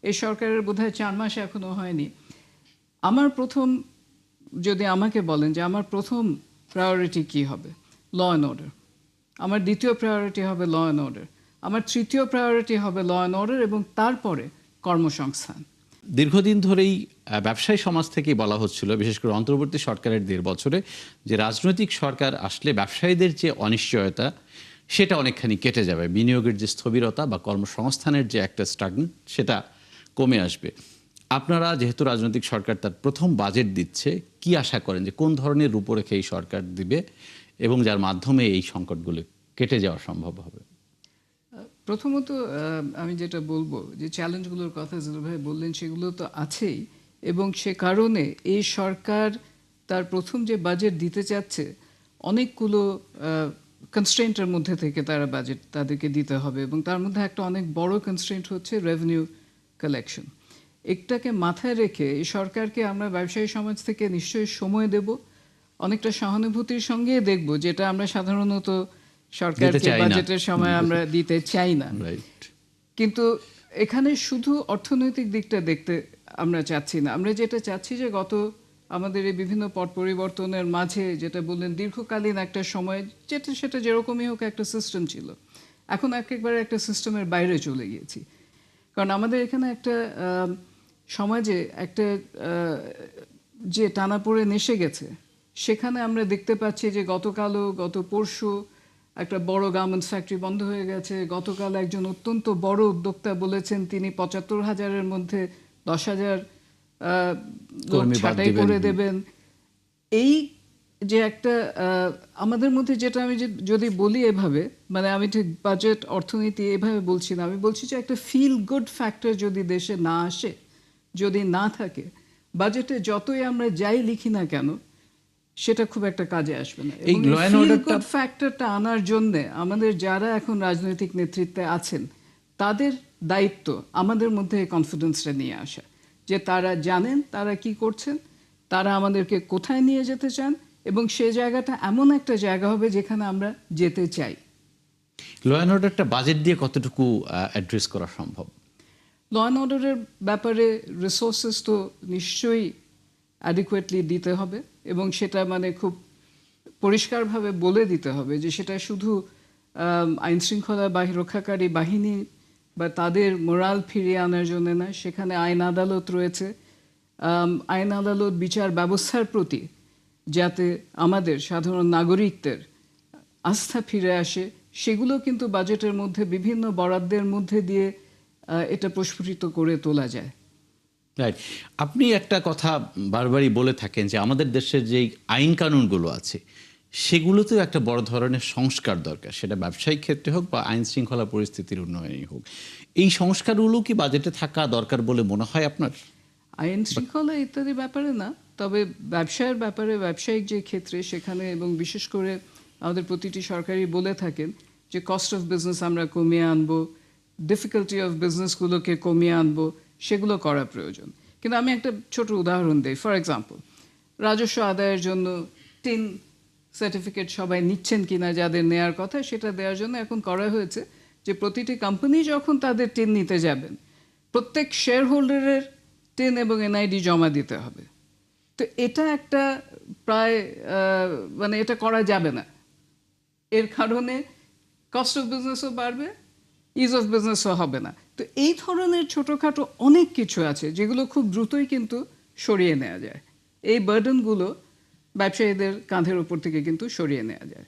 এই সরকারের বোধহয় 4 মাস এখনো হয়নি। আমার প্রথম, যদি আমাকে বলেন যে আমার প্রথম প্রায়োরিটি কি হবে, ল অ্যান্ড অর্ডার। আমার দ্বিতীয় প্রায়োরিটি হবে ল অ্যান্ড অর্ডার। আমার তৃতীয় প্রায়োরিটি হবে ল অ্যান্ড অর্ডার এবং তারপরে কর্মসংস্থান। দীর্ঘদিন ধরেই ব্যবসায়ী সমাজ থেকেই বলা হচ্ছিল, বিশেষ করে অন্তর্বর্তী সরকারের 1.5 বছরে, যে রাজনৈতিক সরকার আসলে ব্যবসায়ীদের যে অনিশ্চয়তা সেটা অনেকখানি কেটে যাবে, বিনিয়োগের যে স্থবিরতা বা কর্মসংস্থানের যে একটা স্ট্রাগল সেটা কমে আসবে। আপনারা যেহেতু রাজনৈতিক সরকার তার প্রথম বাজেট দিচ্ছে, কি আশা করেন যে কোন ধরনের রূপরেখা এই সরকার দিবে এবং যার মাধ্যমে এই সংকটগুলো কেটে যাওয়া সম্ভব হবে? প্রথমত আমি যেটা বলবো যে চ্যালেঞ্জগুলোর কথা যেভাবে বললেন সেগুলো তো আছেই, এবং সে কারণে এই সরকার তার প্রথম যে বাজেট দিতে চাচ্ছে অনেকগুলো কনস্ট্রেন্টের মধ্যে থেকে তারা বাজেট তাদেরকে দিতে হবে, এবং তার মধ্যে একটা অনেক বড় কনস্ট্রেন্ট হচ্ছে রেভিনিউ কালেকশন। এটাকে মাথায় রেখে এই সরকারকে আমরা ব্যবসায়ী সমাজ থেকে নিশ্চয়ই সময় দেব, অনেকটা সহানুভূতির সঙ্গে দেখব, যেটা আমরা সাধারণত সরকারকে বাজেটের সময় আমরা দিতে চাই না। কিন্তু এখানে শুধু অর্থনৈতিক দিকটা দেখতে আমরা চাচ্ছি না। আমরা যেটা চাচ্ছি যে আমাদের এই বিভিন্ন পট পরিবর্তনের মাঝে, যেটা বললেন দীর্ঘকালীন একটা সময়, সেটা যেরকমই হোক একটা সিস্টেম ছিল, এখন একেবারে একটা সিস্টেমের বাইরে চলে গিয়েছি। কারণ আমাদের এখানে একটা সমাজে একটা যে টানাপোড়েন এসে গেছে, সেখানে আমরা দেখতে পাচ্ছি যে গত পরশু একটা বড় গার্মেন্টস ফ্যাক্টরি বন্ধ হয়ে গেছে। গতকাল একজন অত্যন্ত বড় উদ্যোক্তা বলেছেন তিনি ৭৫,০০০-এর মধ্যে ১০,০০০ লোক ছাঁটাই করে দেবেন। এই যে একটা আমাদের মধ্যে, যেটা আমি যদি বলি এভাবে, মানে আমি ঠিক বাজেট অর্থনীতি এভাবে বলছি না, আমি বলছি যে একটা ফিল গুড ফ্যাক্টর যদি দেশে না আসে, যদি না থাকে, বাজেটে যতই আমরা যাই লিখি না কেন সেটা খুব একটা কাজে আসবে না। এই ফিল গুড ফ্যাক্টরটা আনার জন্য আমাদের যারা এখন রাজনৈতিক নেতৃত্বে আছেন তাদের দায়িত্ব আমাদের মধ্যে কনফিডেন্সটা নিয়ে আসা, যে তারা জানেন তারা কি করছেন, তারা আমাদেরকে কোথায় নিয়ে যেতে চান, এবং সেই জায়গাটা এমন একটা জায়গা হবে যেখানে আমরা যেতে চাই। ল অ্যান্ড অর্ডারটা বাজেট দিয়ে কতটুকু অ্যাড্রেস করা সম্ভব? ল অ্যান্ড অর্ডারের ব্যাপারে রিসোর্সেস তো নিশ্চয়ই অ্যাডিকুয়েটলি দিতে হবে, এবং সেটা মানে খুব পরিষ্কারভাবে বলে দিতে হবে যে সেটা শুধু আইন শৃঙ্খলা রক্ষাকারী বাহিনী বা তাদের মোরাল ফিরিয়ে আনার জন্য না, সেখানে আইন আদালত রয়েছে। আইন আদালত বিচার ব্যবস্থার প্রতি যাতে আমাদের সাধারণ নাগরিকদের আস্থা ফিরে আসে, সেগুলো কিন্তু বাজেটের মধ্যে বিভিন্ন বরাদ্দের মধ্যে দিয়ে এটা প্রস্ফুটিত করে তোলা যায়। রাইট। আপনি একটা কথা বারবারই বলে থাকেন যে আমাদের দেশের যেই আইন কানুনগুলো আছে সেগুলোতেও একটা বড় ধরনের সংস্কার দরকার, সেটা ব্যবসায়িক ক্ষেত্রে হোক বা আইন শৃঙ্খলা পরিস্থিতির উন্নয়নই হোক। এই সংস্কারগুলো কি বাজেটে থাকা দরকার বলে মনে হয় আপনার? আইন শৃঙ্খলা ইত্যাদি ব্যাপারে না, তবে ব্যবসায়ের ব্যাপারে, ব্যবসায়িক যে ক্ষেত্রে সেখানে, এবং বিশেষ করে আমাদের প্রতিটি সরকারই বলে থাকেন যে কস্ট অফ বিজনেস আমরা কমিয়ে আনবো, ডিফিকাল্টি অফ বিজনেসগুলোকে কমিয়ে আনবো, সেগুলো করা প্রয়োজন। কিন্তু আমি একটা ছোট উদাহরণ দিই। ফর এক্সাম্পল, রাজস্ব আদায়ের জন্য টিন সার্টিফিকেট সবাই নিচ্ছেন কিনা, যাদের নেয়ার কথা সেটা দেওয়ার জন্য এখন করা হয়েছে যে প্রতিটি কোম্পানি যখন তাদের টিন নিতে যাবেন, প্রত্যেক শেয়ার হোল্ডারের টিন এবং এনআইডি জমা দিতে হবে। তো এটা একটা প্রায় মানে এটা করা যাবে না। এর কারণে কস্ট অফ বিজনেসও বাড়বে, ইজ অফ বিজনেসও হবে না। তো এই ধরনের ছোটোখাটো অনেক কিছু আছে যেগুলো খুব দ্রুতই কিন্তু সরিয়ে নেওয়া যায়। এই বার্ডেনগুলো ব্যবসায়ীদের কাঁধের উপর থেকে কিন্তু সরিয়ে নেওয়া যায়।